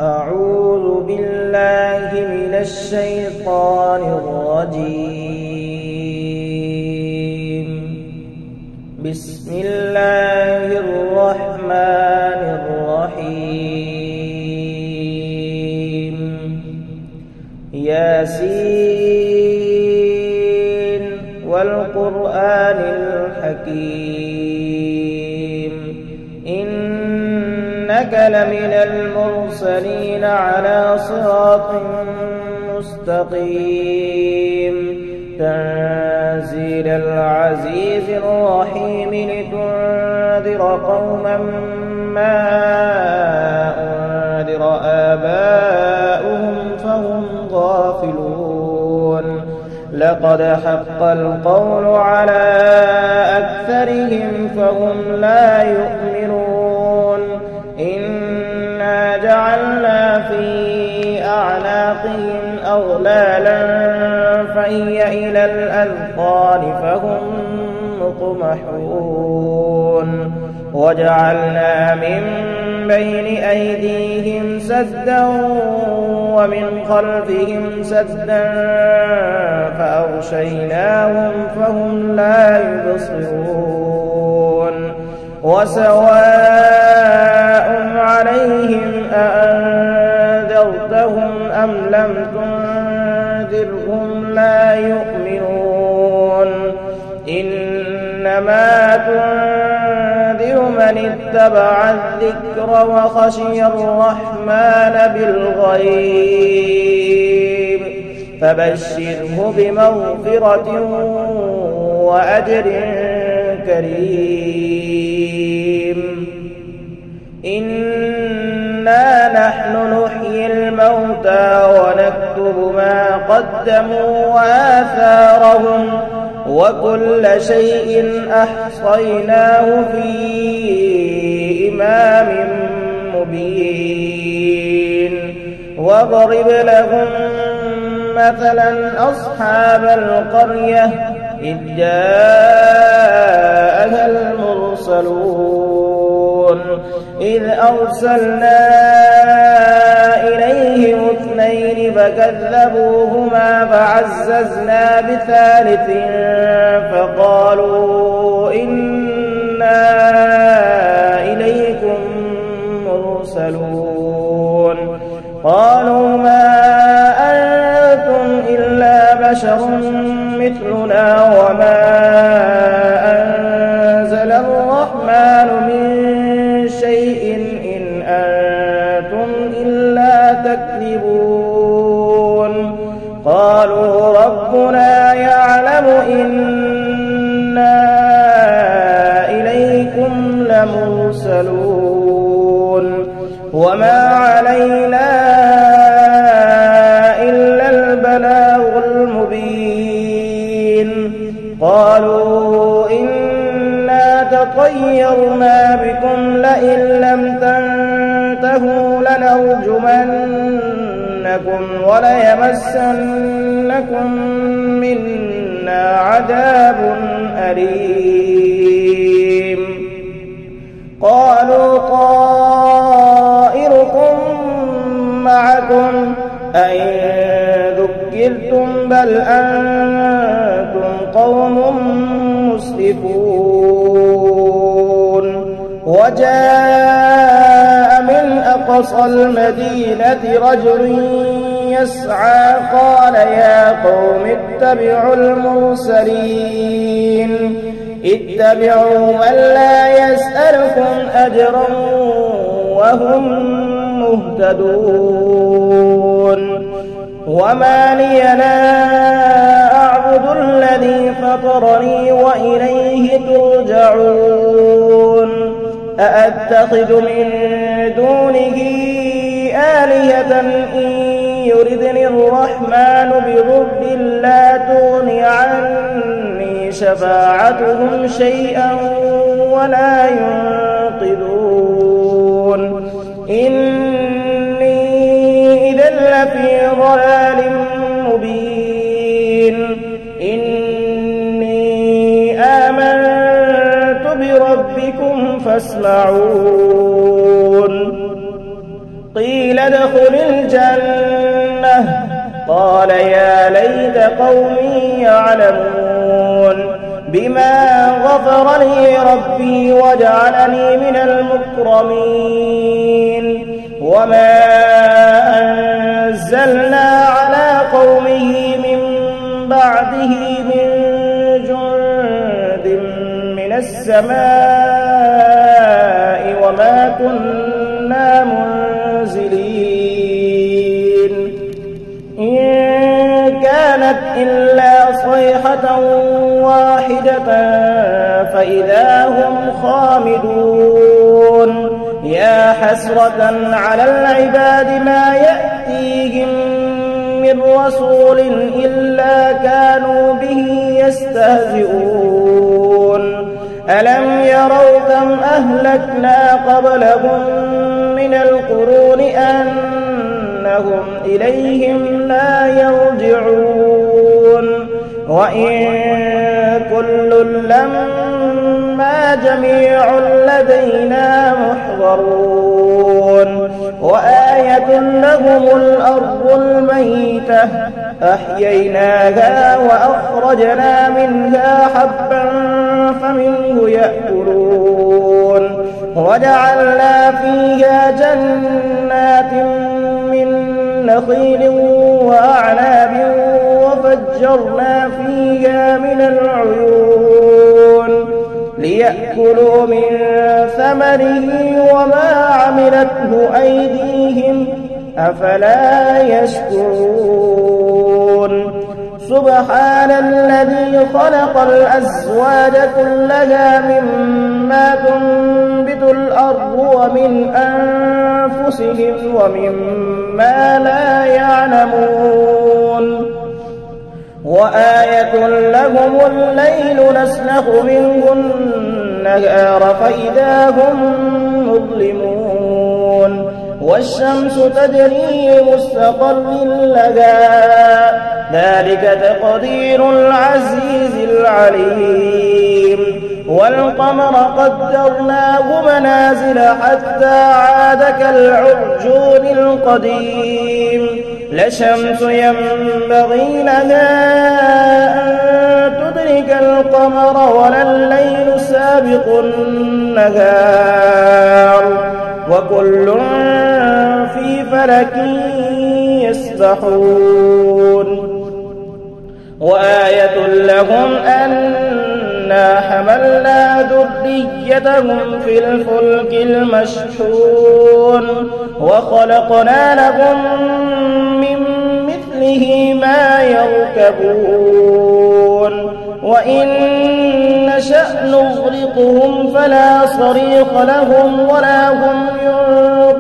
أعوذ بالله من الشيطان الرجيم. بسم الله الرحمن الرحيم. ياسين والقرآن الحكيم إنك لمن المرسلين على صراط مستقيم تنزيل العزيز الرحيم لتنذر قوما ما أنذر آباؤهم فهم غافلون لقد حق القول على أكثرهم فهم لا يؤمنون إنا جعلنا في أعناقهم أغلالا فهي إلى الأذقان فهم مقمحون وجعلنا من بين أيديهم سدا ومن خلفهم سدا فأغشيناهم فهم لا يبصرون وسواء عليهم أأنذرتهم أم لم تنذرهم لا يؤمنون إنما تنذر من اتبع الذكر وخشي الرحمن بالغيب فبشره بمغفرة وأجر كريم. إنا نحن نحيي الموتى ونكتب ما قدموا وآثارهم وكل شيء أحصيناه في إمام مبين واضرب لهم مثلا أصحاب القرية إذ جاءها المرسلون إذ أرسلنا إليهم 2 فكذبوهما فعززنا بثالث فقالوا إنا إليكم مرسلون قالوا ما أنتم إلا بشر مثلنا وما أنزل الرحمن من شيء إن أنتم إلا تكذبون قالوا ربنا يعلم إنا إليكم لمرسلون وما علينا إلا البلاغ المبين قالوا إنا تطيرنا بكم لئن لم تنتهوا لنرجمنكم وليمسنكم منا عذاب أليم قالوا طائركم معكم أئن ذكرتم بل أنتم قوم مسرفون وجاء من أقصى المدينة رجل يسعى قال يا قوم اتبعوا المرسلين اتبعوا من لا يسألكم أجرا وهم مهتدون وما لي لا أعبد الذي فطرني وإليه ترجعون أأتخذ من دونه آلهة إن يردني الرحمن بضر لا تغني عني شفاعتهم شيئا ولا ينقذون إني إذا لفي ضلال مبين إني آمنت بربكم فاسمعون قيل ادخل الجنة قال يا ليت قومي يعلمون بما غفر لي ربي وجعلني من المكرمين وما أنزلنا على قومه من بعده من جند من السماء وما كنا منزلين إن كانت إلا صيحة واحدة فإذا هم خامدون يا حسرة على العباد ما يأتيهم من رسول إلا كانوا به يستهزئون ألم يروا كم أهلكنا قبلهم من القرون أنهم إليهم لا يرجعون وإن كل لما جميع لدينا محضرون وآية لهم الأرض الميتة أحييناها وأخرجنا منها حبا فمنه يأكلون وجعلنا فيها جنات من نخيل وأعناب وفجرنا فيها من العيون ليأكلوا من ثمره وما عملته أيديهم أفلا يشكرون سبحان الذي خلق الأزواج كلها مما تنبت الأرض ومن أنفسهم ومما لا يعلمون وآية لهم الليل نسلخ منه النهار فإذا هم مظلمون والشمس تجري لمستقر لها ذلك تقدير العزيز العليم والقمر قدرناه منازل حتى عاد كالعرجون القديم لا شمس ينبغي لها أن تدرك القمر ولا الليل سابق النهار وكل في فلك يسبحون وآية لهم أنا حملنا ذريتهم في الفلك المشحون وخلقنا لهم من مثله ما يركبون وإن نشأ نغرقهم فلا صريخ لهم ولا هم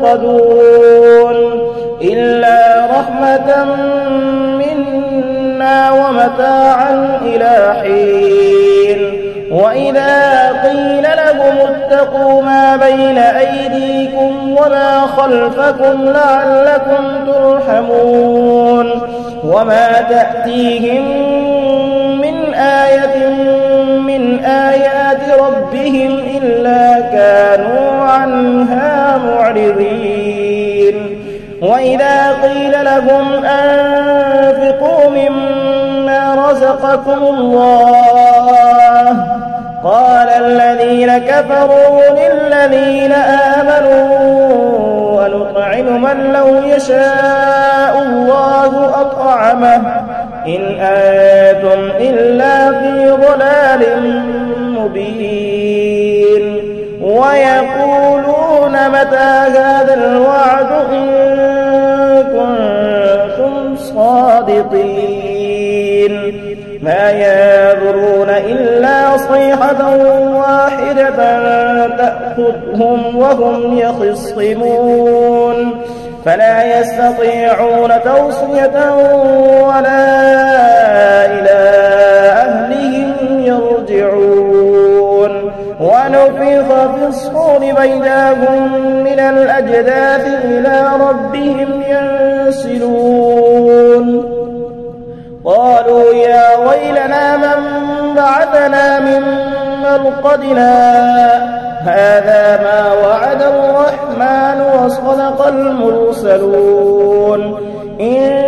ينقذون إلا رحمة منا ومتاعا إلى حين وإذا قيل لهم اتقوا ما بين أيديكم وما خلفكم لعلكم ترحمون وما تأتيهم من آية من آيات ربهم إلا كانوا عنها معرضين وإذا قيل لهم أنفقوا مما رزقكم الله قال الذين كفروا للذين آمنوا ونطعم من لو يشاء الله أطعمه إن أنتم إلا في ضلال مبين ويقولون متى هذا الوعد إن كنتم صادقين ما ينظرون إلا صيحة واحدة تأخذهم وهم يخصمون فلا يستطيعون توصية ولا إلى أهلهم يرجعون ونفخ في الصور بينهم من الأجداث إلى ربهم ينسلون قالوا يا ويلنا من بعثنا من مرقدنا هذا ما وعد الرحمن وصدق المرسلون إن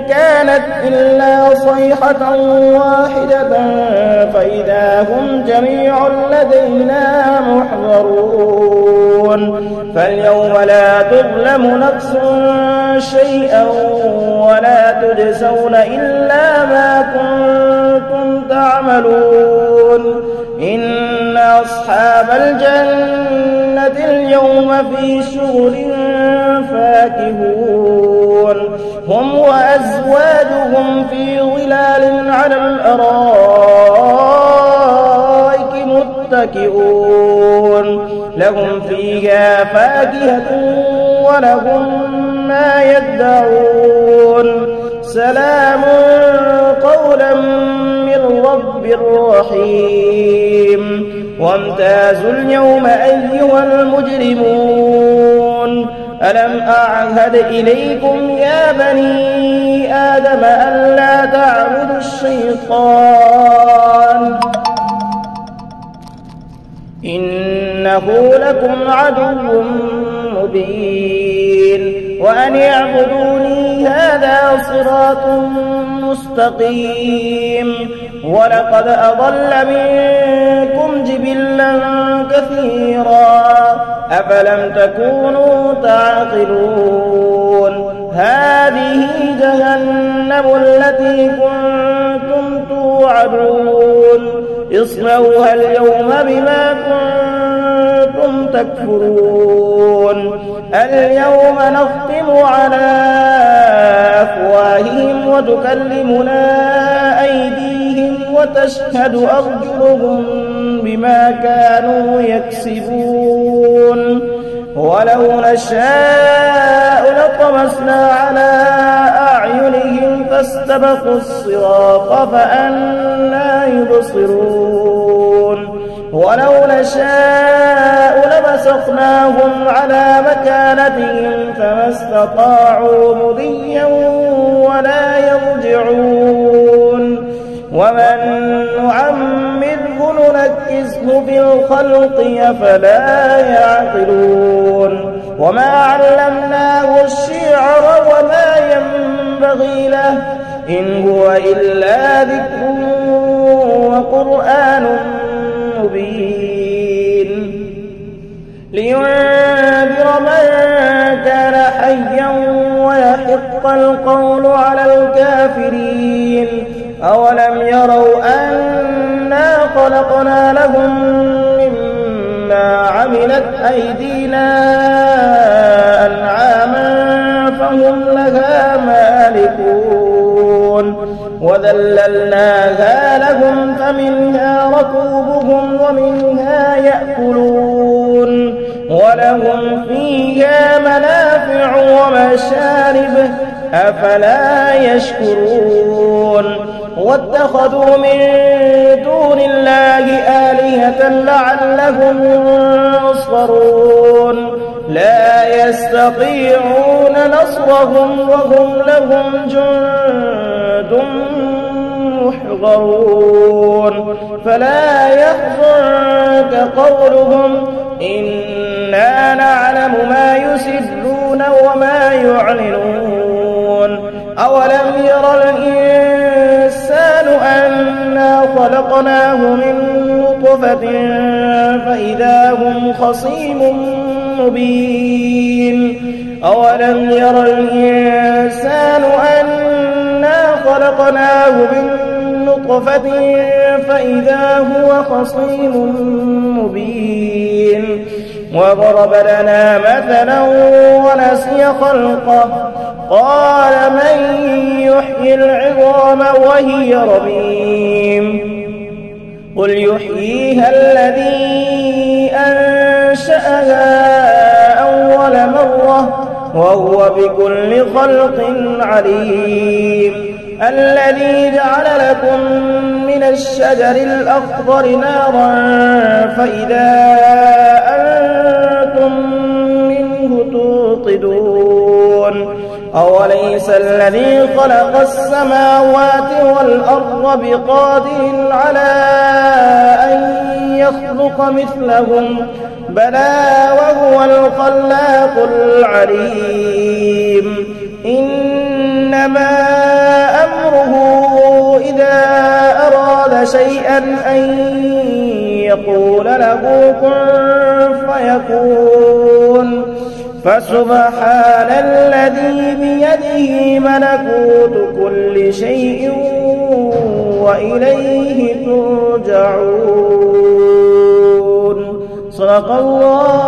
كانت إلا صيحة واحدة فإذا هم جميع لدينا محضرون فاليوم لا تظلم نفس شيئا ولا تجزون إلا ما كنتم تعملون إن أصحاب الجنة اليوم في شغل فاكهون هم وأزواجهم في ظلال على الأرائك متكئون لهم فيها فاكهة ولهم ما يدعون سلام قولا من رب رحيم وامتازوا اليوم أيها المجرمون ألم أعهد إليكم يا بني آدم ألا تعبدوا الشيطان إنه لكم عدو مبين وأن اعبدوني هذا صراط مستقيم ولقد أضل منكم جبلا كثيرا أفلم تكونوا تعقلون هذه جهنم التي كنتم توعدون اصلوها اليوم بما كنتم تكفرون اليوم نختم على أفواههم وتكلمنا أيديهم وتشهد أرجلهم بما كانوا يكسبون ولو نشاء لطمسنا على أعينهم فاستبقوا الصراط فأنى يبصرون ولو نشاء لمسخناهم على مكانتهم فما استطاعوا مضيا ولا يرجعون ومن نعمره ننكسه في الخلق أفلا يعقلون وما علمناه الشعر وما ينبغي له إن هو إلا ذكر وقرآن مبين لينذر من كان حيا ويحق القول على الكافرين أولم يروا أنا خلقنا لهم مما عملت أيدينا أنعاما فهم لها مالكون وذللناها لهم فمنها ركوبهم ومنها يأكلون ولهم فيها منافع ومشارب أفلا يشكرون واتخذوا من دون الله آلهة لعلهم ينصرون لا يستطيعون نصرهم وهم لهم جند محضرون فلا يحزنك قولهم إنا نعلم ما يسرون وما يعلنون أولم ير الإنسان أنا خلقناه من نطفة فإذا هم خصيم مبين أولم ير الإنسان أنا خلقناه من نطفة فإذا هو خصيم مبين وضرب لنا مثلا ونسي خلقه قال من يحيي العظام وهي رميم قل يحييها الذي أنشأها أول مرة وهو بكل خلق عليم الذي جعل لكم من الشجر الأخضر نارا فإذا أنتم منه توقدون أوليس الذي خلق السماوات والأرض بقادر على أن يخلق مثلهم بلى وهو الخلاق العليم إنما أمره إذا أراد شيئا أن يقول له كن فيكون فسبحان الذي بيده ملكوت كل شيء وإليه ترجعون. صدق الله